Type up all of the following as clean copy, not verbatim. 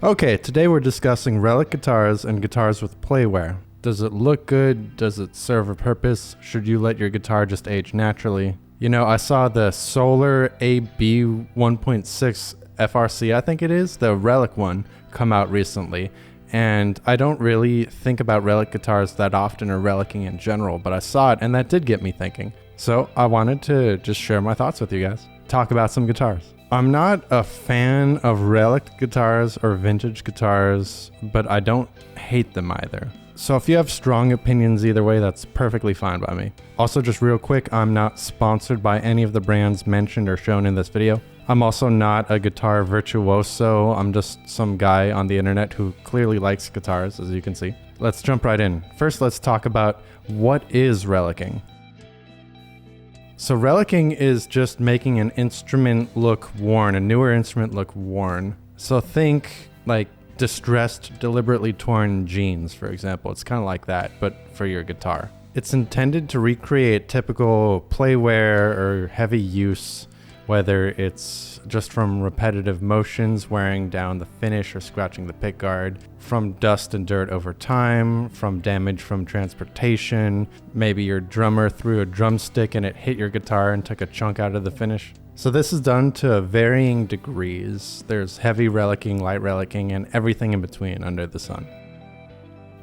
Okay, today we're discussing Relic guitars and guitars with playware. Does it look good? Does it serve a purpose? Should you let your guitar just age naturally? You know, I saw the Solar AB1.6 FRC, I think it is, the Relic one, come out recently. And I don't really think about Relic guitars that often or Relicing in general, but I saw it and that did get me thinking. So I wanted to just share my thoughts with you guys. Talk about some guitars. I'm not a fan of Relic guitars or vintage guitars, but I don't hate them either. So if you have strong opinions either way, that's perfectly fine by me. Also, just real quick, I'm not sponsored by any of the brands mentioned or shown in this video. I'm also not a guitar virtuoso. I'm just some guy on the internet who clearly likes guitars, as you can see. Let's jump right in. First, let's talk about what is relicing. So relicing is just making an instrument look worn, a newer instrument look worn. So think like distressed, deliberately torn jeans, for example. It's kind of like that, but for your guitar. It's intended to recreate typical playwear or heavy use, whether it's just from repetitive motions, wearing down the finish or scratching the pickguard, from dust and dirt over time, from damage from transportation, maybe your drummer threw a drumstick and it hit your guitar and took a chunk out of the finish. So this is done to varying degrees. There's heavy relicing, light relicing, and everything in between under the sun.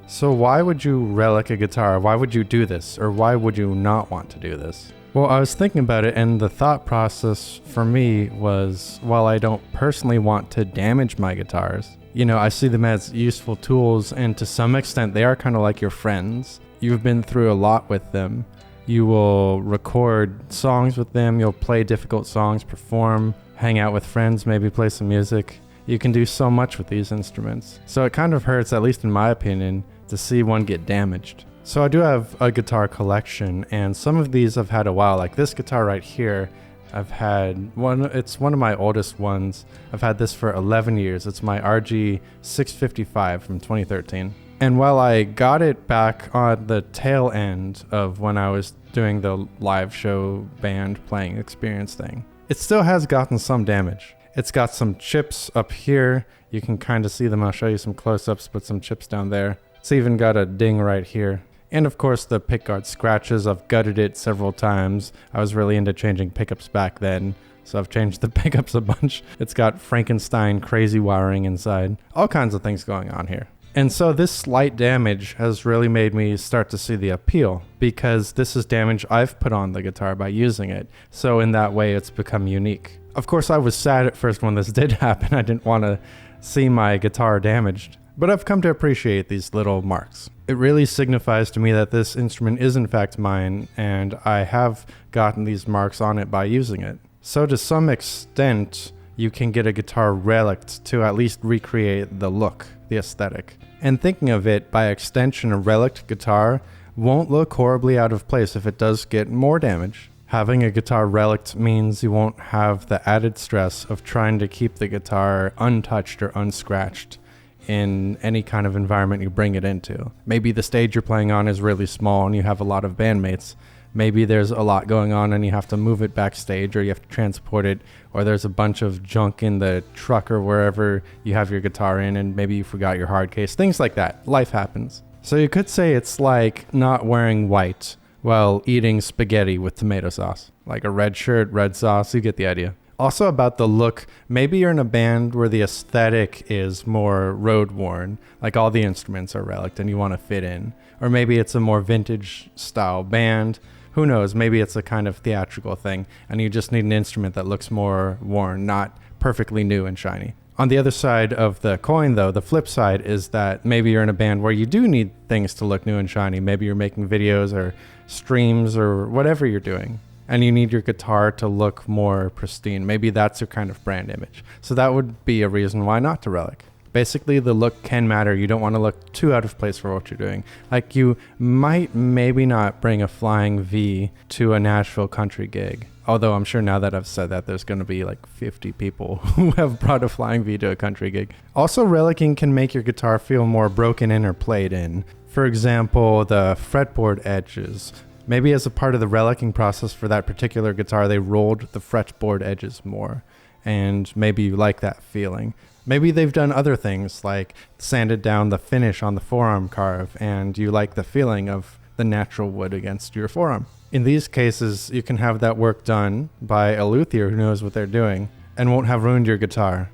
So why would you relic a guitar? Why would you do this? Or why would you not want to do this? Well, I was thinking about it, and the thought process for me was, while I don't personally want to damage my guitars, you know, I see them as useful tools, and to some extent, they are kind of like your friends. You've been through a lot with them. You will record songs with them, you'll play difficult songs, perform, hang out with friends, maybe play some music. You can do so much with these instruments. So it kind of hurts, at least in my opinion, to see one get damaged. So I do have a guitar collection, and some of these I've had a while. Like this guitar right here, I've had one, it's one of my oldest ones. I've had this for 11 years. It's my RG 655 from 2013. And while I got it back on the tail end of when I was doing the live show band playing experience thing, it still has gotten some damage. It's got some chips up here. You can kind of see them. I'll show you some close-ups, but some chips down there. It's even got a ding right here. And of course the pickguard scratches. I've gutted it several times. I was really into changing pickups back then, so I've changed the pickups a bunch. It's got Frankenstein crazy wiring inside. All kinds of things going on here. And so this slight damage has really made me start to see the appeal, because this is damage I've put on the guitar by using it. So in that way it's become unique. Of course I was sad at first when this did happen. I didn't want to see my guitar damaged. But I've come to appreciate these little marks. It really signifies to me that this instrument is in fact mine, and I have gotten these marks on it by using it. So to some extent, you can get a guitar relicked to at least recreate the look, the aesthetic. And thinking of it, by extension, a relicked guitar won't look horribly out of place if it does get more damage. Having a guitar relicked means you won't have the added stress of trying to keep the guitar untouched or unscratched in any kind of environment you bring it into. Maybe the stage you're playing on is really small and you have a lot of bandmates. Maybe there's a lot going on and you have to move it backstage, or you have to transport it, or there's a bunch of junk in the truck or wherever you have your guitar in, and maybe you forgot your hard case. Things like that. Life happens. So you could say it's like not wearing white while eating spaghetti with tomato sauce. Like a red shirt, red sauce, you get the idea. Also about the look, maybe you're in a band where the aesthetic is more road worn, like all the instruments are relicked and you want to fit in. Or maybe it's a more vintage style band. Who knows, maybe it's a kind of theatrical thing and you just need an instrument that looks more worn, not perfectly new and shiny. On the other side of the coin though, the flip side is that maybe you're in a band where you do need things to look new and shiny. Maybe you're making videos or streams or whatever you're doing, and you need your guitar to look more pristine. Maybe that's your kind of brand image. So that would be a reason why not to relic. Basically, the look can matter. You don't want to look too out of place for what you're doing. Like you might maybe not bring a flying V to a Nashville country gig. Although I'm sure now that I've said that, there's going to be like 50 people who have brought a flying V to a country gig. Also, relicing can make your guitar feel more broken in or played in. For example, the fretboard edges. Maybe as a part of the relicing process for that particular guitar, they rolled the fretboard edges more, and maybe you like that feeling. Maybe they've done other things like sanded down the finish on the forearm carve and you like the feeling of the natural wood against your forearm. In these cases, you can have that work done by a luthier who knows what they're doing and won't have ruined your guitar.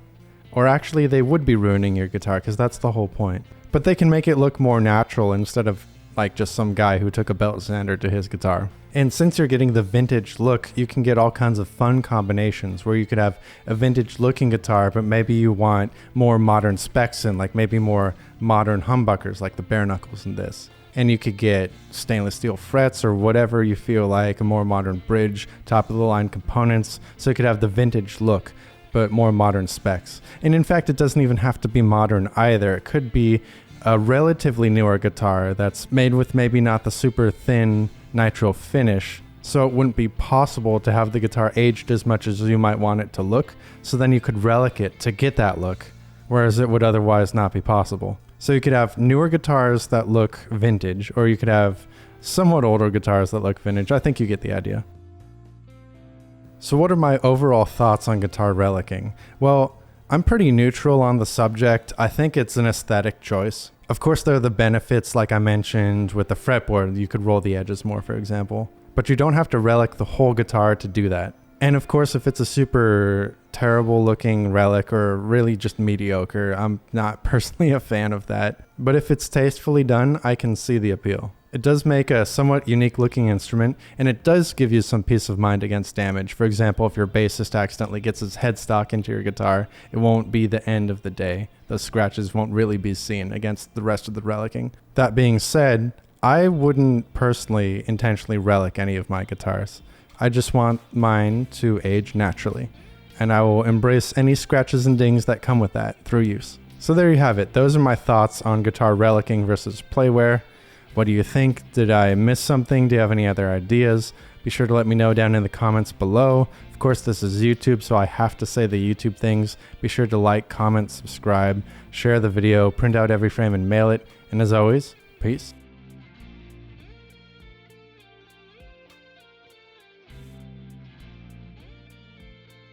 Or actually, they would be ruining your guitar because that's the whole point. But they can make it look more natural instead of like just some guy who took a belt sander to his guitar. And since you're getting the vintage look, you can get all kinds of fun combinations where you could have a vintage looking guitar, but maybe you want more modern specs in, like maybe more modern humbuckers like the bare knuckles in this. And you could get stainless steel frets or whatever you feel like, a more modern bridge, top of the line components, so you could have the vintage look, but more modern specs. And in fact, it doesn't even have to be modern either. It could be a relatively newer guitar that's made with maybe not the super thin nitro finish, so it wouldn't be possible to have the guitar aged as much as you might want it to look, so then you could relic it to get that look, whereas it would otherwise not be possible. So you could have newer guitars that look vintage, or you could have somewhat older guitars that look vintage. I think you get the idea. So what are my overall thoughts on guitar relicking? Well, I'm pretty neutral on the subject. I think it's an aesthetic choice. Of course, there are the benefits, like I mentioned, with the fretboard. You could roll the edges more, for example. But you don't have to relic the whole guitar to do that. And of course, if it's a super terrible looking relic or really just mediocre, I'm not personally a fan of that. But if it's tastefully done, I can see the appeal. It does make a somewhat unique looking instrument, and it does give you some peace of mind against damage. For example, if your bassist accidentally gets his headstock into your guitar, it won't be the end of the day. Those scratches won't really be seen against the rest of the relicking. That being said, I wouldn't personally intentionally relic any of my guitars. I just want mine to age naturally, and I will embrace any scratches and dings that come with that through use. So there you have it. Those are my thoughts on guitar relicking versus playware. What do you think? Did I miss something? Do you have any other ideas? Be sure to let me know down in the comments below. Of course, this is YouTube, so I have to say the YouTube things. Be sure to like, comment, subscribe, share the video, print out every frame and mail it. And as always, peace.